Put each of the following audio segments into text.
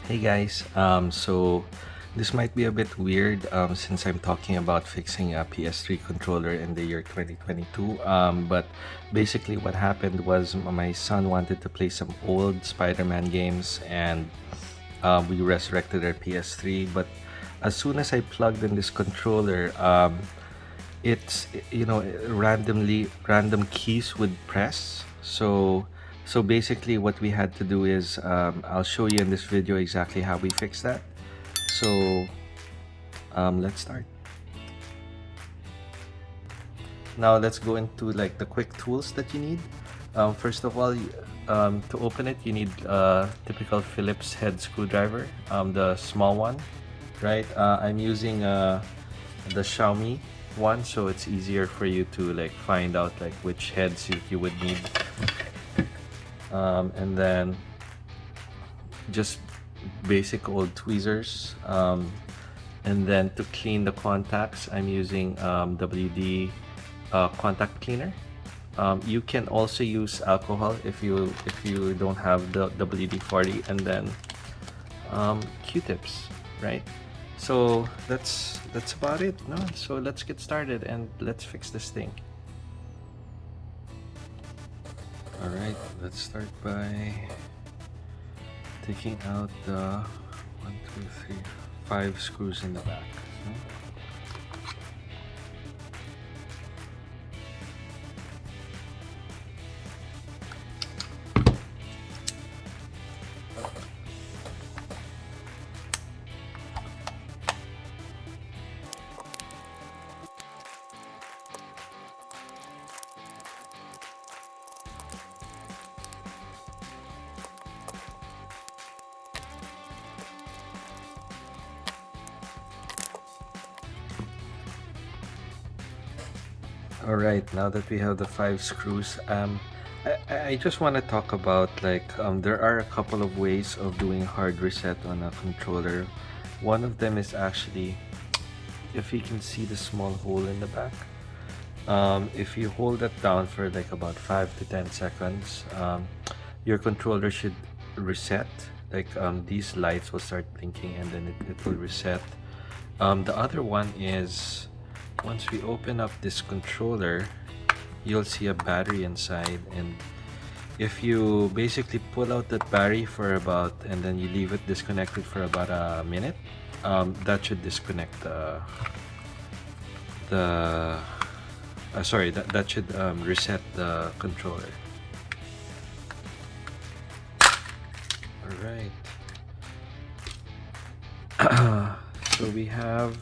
Hey guys, so this might be a bit weird since I'm talking about fixing a PS3 controller in the year 2022. But basically, what happened was my son wanted to play some old Spider-Man games, and we resurrected our PS3. But as soon as I plugged in this controller, it's random keys would press. So basically what we had to do is I'll show you in this video exactly how we fix that. So let's start. Now let's go into like the quick tools that you need. First of all, to open it you need a typical Phillips head screwdriver, the small one, right? I'm using the Xiaomi one, so it's easier for you to like find out like which heads you would need. And then just basic old tweezers, and then to clean the contacts I'm using WD contact cleaner. You can also use alcohol if you don't have the WD-40, and then Q-tips, right? So that's about it. No, so let's get started and let's fix this thing. All right, let's start by taking out the 1, 2, 3, 5 screws in the back. All right, now that we have the 5 screws, I just want to talk about like there are a couple of ways of doing hard reset on a controller. One of them is actually, if you can see the small hole in the back, if you hold that down for like about 5 to 10 seconds, your controller should reset. Like these lights will start blinking and then it will reset. The other one is, once we open up this controller, you'll see a battery inside, and if you basically pull out that battery for about, and then you leave it disconnected for about a minute, that should disconnect that should reset the controller. All right. So we have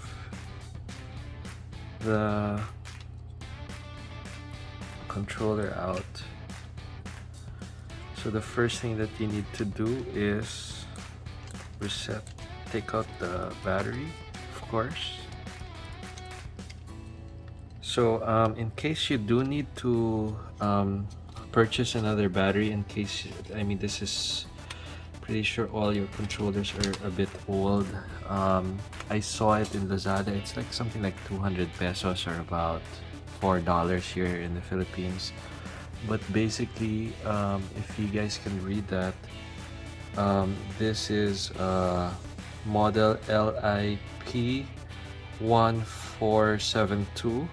the controller out. So the first thing that you need to do is reset, take out the battery, of course. So in case you do need to purchase another battery, in case, I mean, this is pretty sure all your controllers are a bit old. I saw it in Lazada. It's like something like 200 pesos or about $4 here in the Philippines. But basically, if you guys can read that, this is model LIP 1472.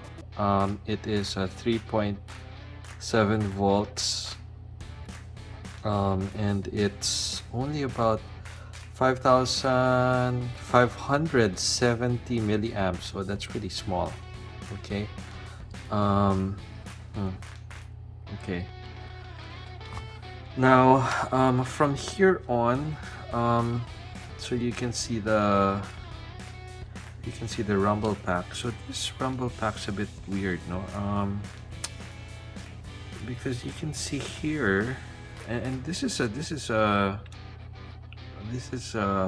It is a 3.7 volts, and it's only about 5,570 milliamps, so that's really small. Okay. Okay. Now, from here on, so you can see the rumble pack. So this rumble pack's a bit weird, no? Because you can see here, and this is a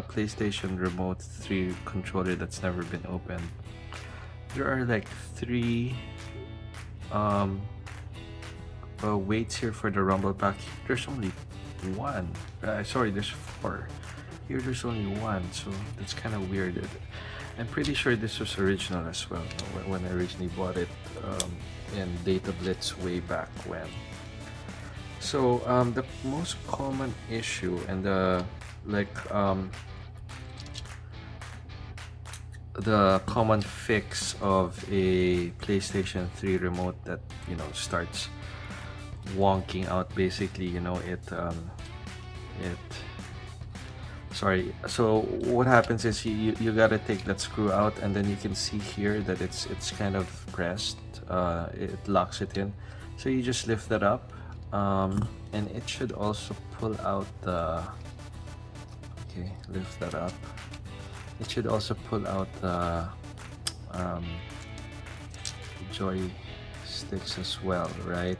PlayStation Remote 3 controller that's never been opened. There are like 3 weights here for the rumble pack. There's only 1. Sorry, there's 4. Here there's only 1, so that's kind of weird. I'm pretty sure this was original as well when I originally bought it in Data Blitz way back when. So the most common issue and the the common fix of a PlayStation 3 remote that starts wonking out. Basically, it sorry. So what happens is you gotta take that screw out, and then you can see here that it's kind of pressed. It locks it in. So you just lift that up, and it should also pull out the. Okay, lift that up. It should also pull out the um, joysticks as well, right?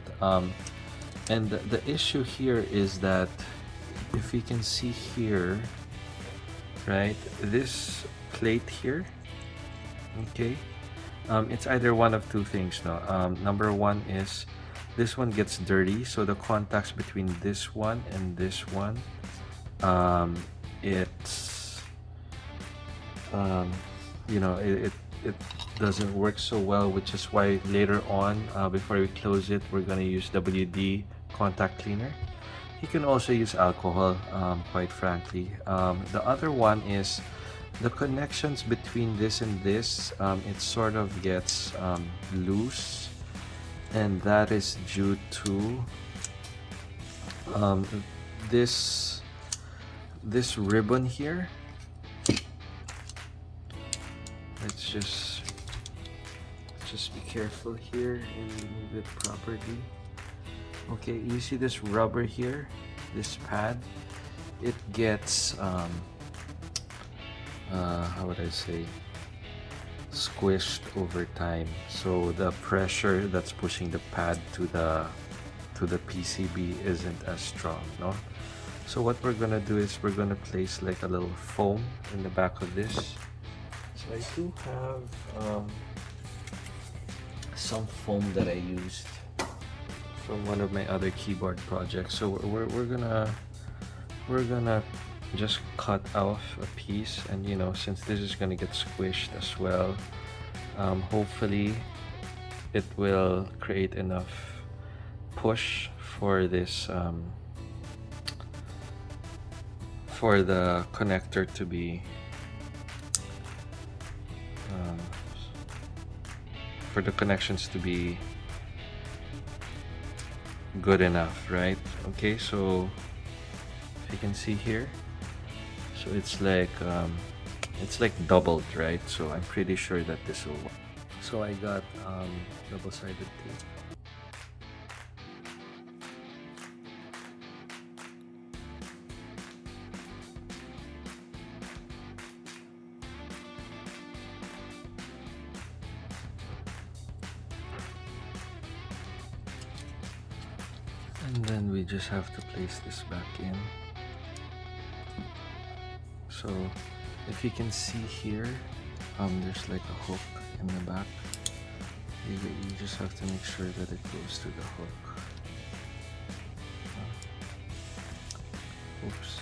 And the issue here is that if you can see here, right, this plate here, okay, it's either one of two things. No, number one is this one gets dirty, so the contacts between this one and this one, it's it doesn't work so well, which is why later on, before we close it, we're gonna use WD contact cleaner. You can also use alcohol, quite frankly. The other one is the connections between this and this. It sort of gets loose, and that is due to this ribbon here. Let's just be careful here and move it properly. Okay, you see this rubber here, this pad, it gets how would I say, squished over time. So the pressure that's pushing the pad to the PCB isn't as strong, no? So what we're gonna do is we're gonna place like a little foam in the back of this. So I do have some foam that I used from one of my other keyboard projects. So we're gonna just cut off a piece, and since this is gonna get squished as well, hopefully it will create enough push for this for the connector to be for the connections to be good enough, right? Okay, so if you can see here, so it's like doubled, right? So I'm pretty sure that this will work. So I got double-sided tape. And then we just have to place this back in. So if you can see here, there's like a hook in the back. You just have to make sure that it goes to the hook. Oops.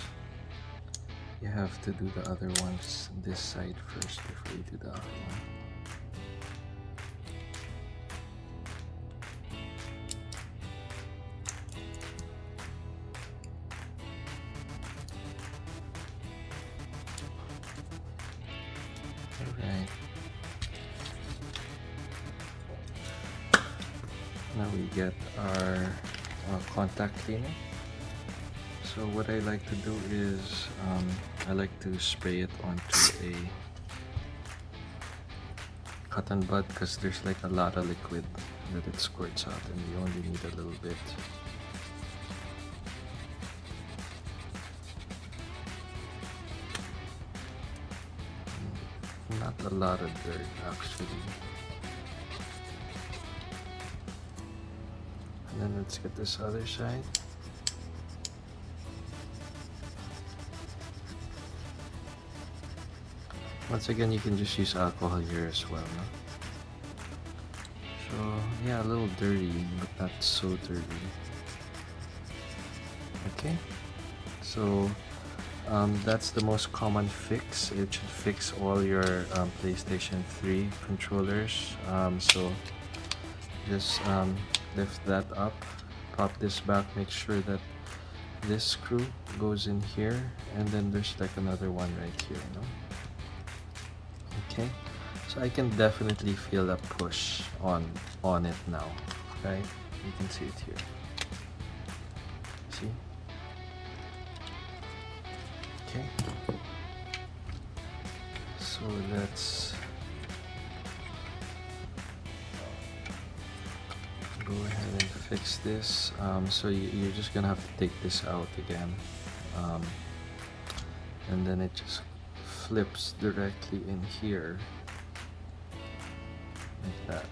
You have to do the other ones this side first before you do the other one. Alright. Now we get our contact cleaner. So what I like to do is I like to spray it onto a cotton bud, because there's like a lot of liquid that it squirts out, and you only need a little bit. Not a lot of dirt actually. And then let's get this other side. Once again, you can just use alcohol here as well, no? So yeah, a little dirty, but not so dirty. Okay, so that's the most common fix. It should fix all your PlayStation 3 controllers. So just lift that up, pop this back, make sure that this screw goes in here, and then there's like another one right here, no? Okay, so I can definitely feel a push on it now, right? You can see it here. See? Okay, so let's go ahead and fix this. So you're just gonna have to take this out again, and then it just flips directly in here like that.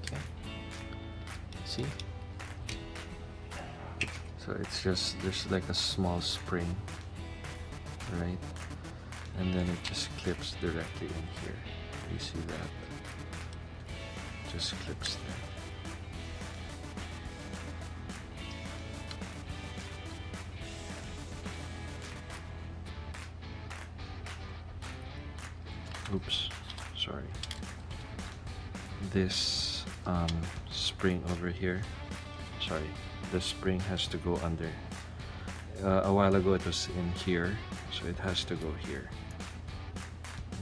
Okay, see? So it's just, there's like a small spring, right? And then it just clips directly in here. You see that? Just clips there. Oops, sorry. This spring over here, sorry, the spring has to go under. A while ago it was in here, so it has to go here.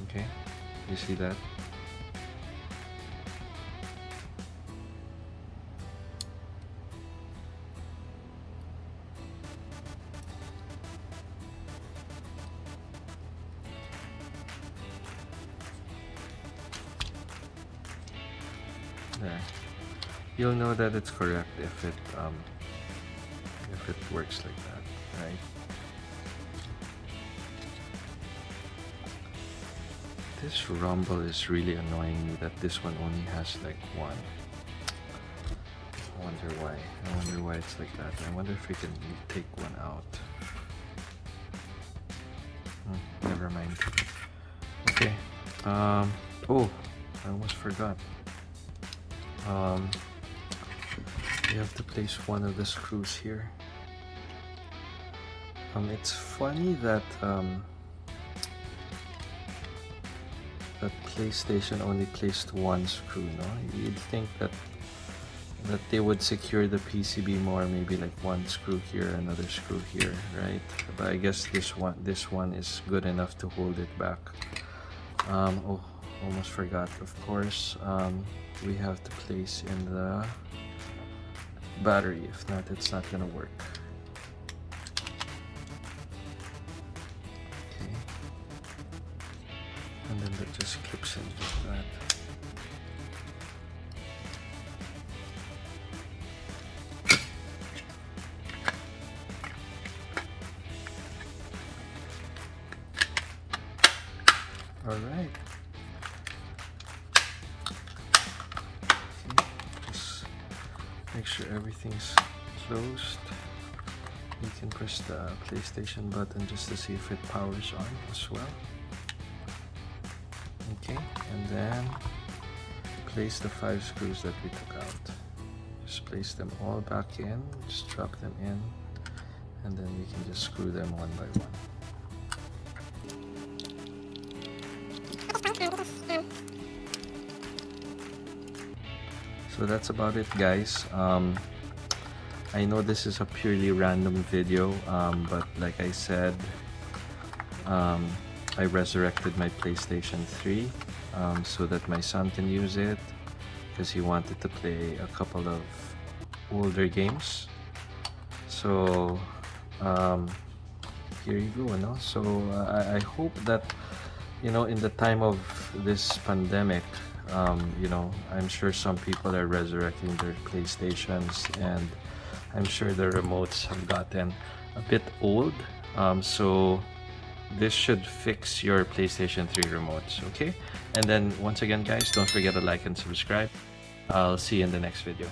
Okay, you see that? There. You'll know that it's correct if it works like that, right? This rumble is really annoying me that this one only has like one. I wonder why. I wonder why it's like that. I wonder if we can take one out. Never mind. Okay. Oh, I almost forgot. You have to place one of the screws here. It's funny that that PlayStation only placed one screw. No, you'd think that they would secure the PCB more, maybe like one screw here, another screw here, right? But I guess this one is good enough to hold it back. Oh, almost forgot. Of course, we have to place in the battery. If not, it's not gonna work. Okay, and then that just clips in like that. All right. Okay, just make sure everything's closed. You can press the PlayStation button just to see if it powers on as well. Okay, and then place the 5 screws that we took out. Just place them all back in, just drop them in, and then we can just screw them one by one. So that's about it, guys. I know this is a purely random video, but like I said, I resurrected my PlayStation 3 so that my son can use it because he wanted to play a couple of older games. So here you go, no? So I hope that, you know, in the time of this pandemic, you know, I'm sure some people are resurrecting their PlayStations, and I'm sure the remotes have gotten a bit old. So this should fix your PlayStation 3 remotes, okay? And then once again, guys, don't forget to like and subscribe. I'll see you in the next video.